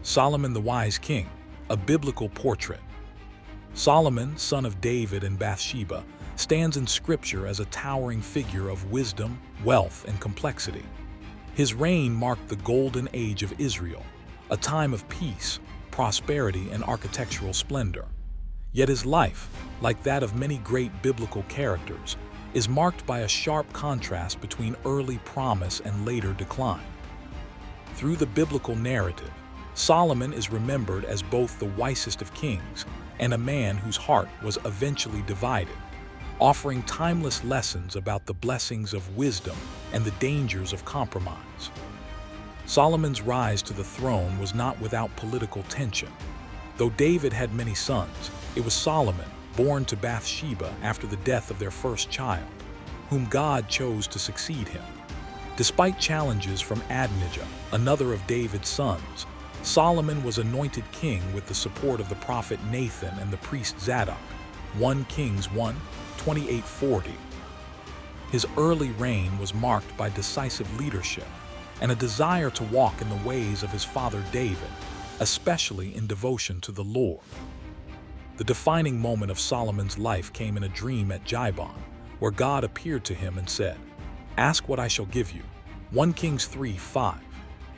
Solomon the Wise King, a biblical portrait. Solomon, son of David and Bathsheba, stands in Scripture as a towering figure of wisdom, wealth, and complexity. His reign marked the golden age of Israel, a time of peace, prosperity, and architectural splendor. Yet his life, like that of many great biblical characters, is marked by a sharp contrast between early promise and later decline. Through the biblical narrative, Solomon is remembered as both the wisest of kings and a man whose heart was eventually divided, offering timeless lessons about the blessings of wisdom and the dangers of compromise. Solomon's rise to the throne was not without political tension. Though David had many sons, it was Solomon, born to Bathsheba after the death of their first child, whom God chose to succeed him. Despite challenges from Adonijah, another of David's sons, Solomon was anointed king with the support of the prophet Nathan and the priest Zadok. 1 Kings 1:28-40. His early reign was marked by decisive leadership and a desire to walk in the ways of his father David, especially in devotion to the Lord. The defining moment of Solomon's life came in a dream at Gihon, where God appeared to him and said, "Ask what I shall give you." 1 Kings 3:5.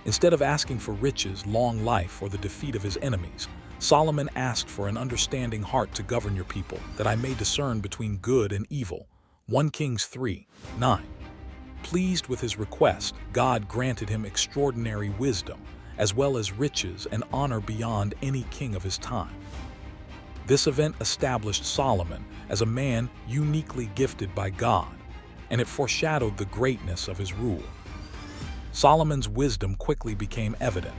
Instead of asking for riches, long life, or the defeat of his enemies, Solomon asked for an understanding heart to govern your people, that I may discern between good and evil. 1 Kings 3:9. Pleased with his request, God granted him extraordinary wisdom, as well as riches and honor beyond any king of his time. This event established Solomon as a man uniquely gifted by God, and it foreshadowed the greatness of his rule. Solomon's wisdom quickly became evident.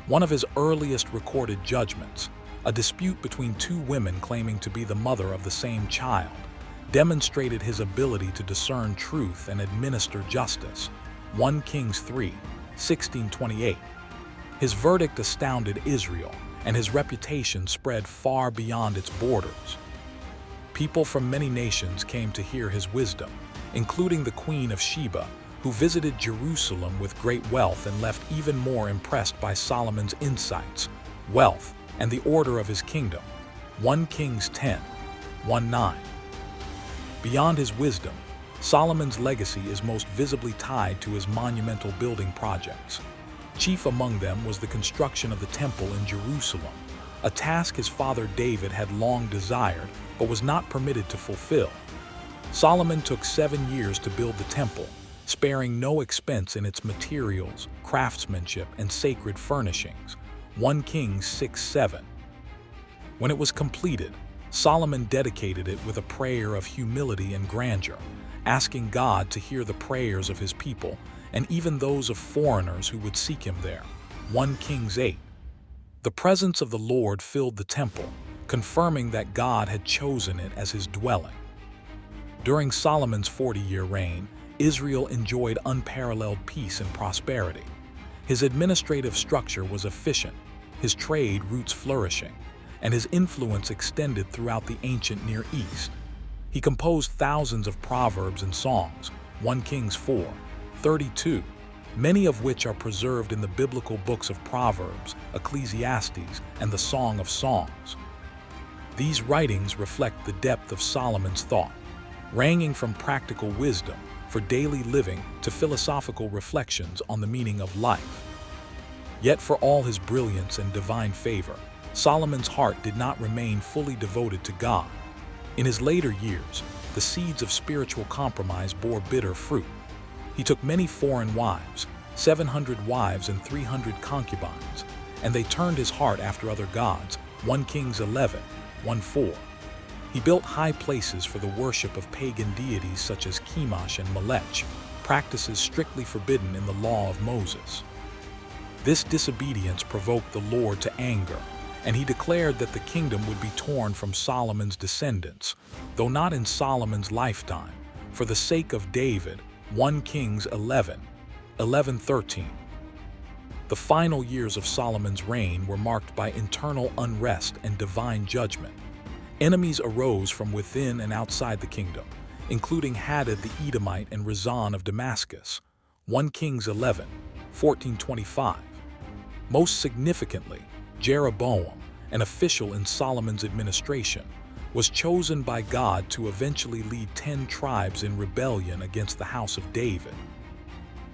One of his earliest recorded judgments, a dispute between two women claiming to be the mother of the same child, demonstrated his ability to discern truth and administer justice. 1 Kings 3:16-28. His verdict astounded Israel, and his reputation spread far beyond its borders. People from many nations came to hear his wisdom, including the Queen of Sheba, who visited Jerusalem with great wealth and left even more impressed by Solomon's insights, wealth, and the order of his kingdom. 1 Kings 10:19. Beyond his wisdom, Solomon's legacy is most visibly tied to his monumental building projects. Chief among them was the construction of the temple in Jerusalem, a task his father David had long desired but was not permitted to fulfill. Solomon took 7 years to build the temple, sparing no expense in its materials, craftsmanship, and sacred furnishings. 1 Kings 6:7. When it was completed, Solomon dedicated it with a prayer of humility and grandeur, asking God to hear the prayers of his people and even those of foreigners who would seek him there. 1 Kings 8. The presence of the Lord filled the temple, confirming that God had chosen it as his dwelling. During Solomon's 40-year reign, Israel enjoyed unparalleled peace and prosperity. His administrative structure was efficient, his trade routes flourishing, and his influence extended throughout the ancient Near East. He composed thousands of proverbs and songs, 1 Kings 4:32, many of which are preserved in the biblical books of Proverbs, Ecclesiastes, and the Song of Songs. These writings reflect the depth of Solomon's thought, ranging from practical wisdom for daily living to philosophical reflections on the meaning of life. Yet for all his brilliance and divine favor, Solomon's heart did not remain fully devoted to God. In his later years, the seeds of spiritual compromise bore bitter fruit. He took many foreign wives, 700 wives and 300 concubines, and they turned his heart after other gods. 1 Kings 11:1-4. He built high places for the worship of pagan deities such as Chemosh and Molech, practices strictly forbidden in the law of Moses. This disobedience provoked the Lord to anger, and he declared that the kingdom would be torn from Solomon's descendants, though not in Solomon's lifetime, for the sake of David. 1 Kings 11:13. The final years of Solomon's reign were marked by internal unrest and divine judgment. Enemies arose from within and outside the kingdom, including Hadad the Edomite and Rezon of Damascus. 1 Kings 11:14-25. Most significantly, Jeroboam, an official in Solomon's administration, was chosen by God to eventually lead 10 tribes in rebellion against the house of David.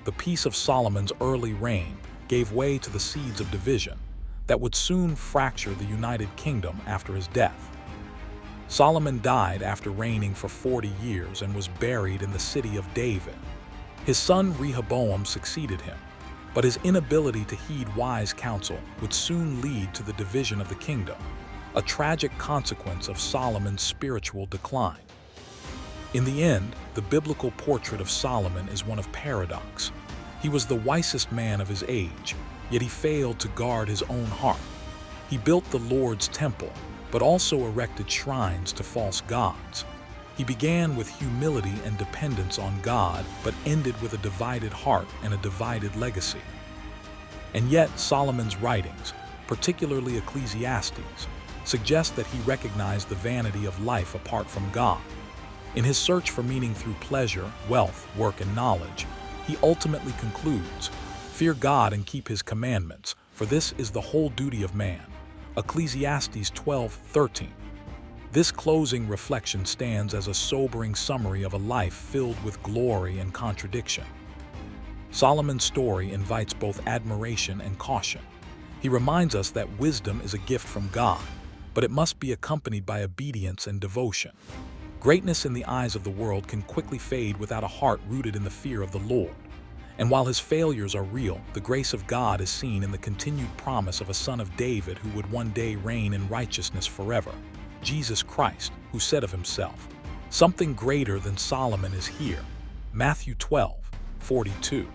The peace of Solomon's early reign gave way to the seeds of division that would soon fracture the United Kingdom after his death. Solomon died after reigning for 40 years and was buried in the city of David. His son Rehoboam succeeded him, but his inability to heed wise counsel would soon lead to the division of the kingdom, a tragic consequence of Solomon's spiritual decline. In the end, the biblical portrait of Solomon is one of paradox. He was the wisest man of his age, yet he failed to guard his own heart. He built the Lord's temple, but also erected shrines to false gods. He began with humility and dependence on God, but ended with a divided heart and a divided legacy. And yet, Solomon's writings, particularly Ecclesiastes, suggest that he recognized the vanity of life apart from God. In his search for meaning through pleasure, wealth, work, and knowledge, he ultimately concludes, "Fear God and keep his commandments, for this is the whole duty of man." Ecclesiastes 12:13. This closing reflection stands as a sobering summary of a life filled with glory and contradiction. Solomon's story invites both admiration and caution. He reminds us that wisdom is a gift from God, but it must be accompanied by obedience and devotion. Greatness in the eyes of the world can quickly fade without a heart rooted in the fear of the Lord. And while his failures are real, the grace of God is seen in the continued promise of a son of David who would one day reign in righteousness forever, Jesus Christ, who said of himself, "Something greater than Solomon is here." Matthew 12:42.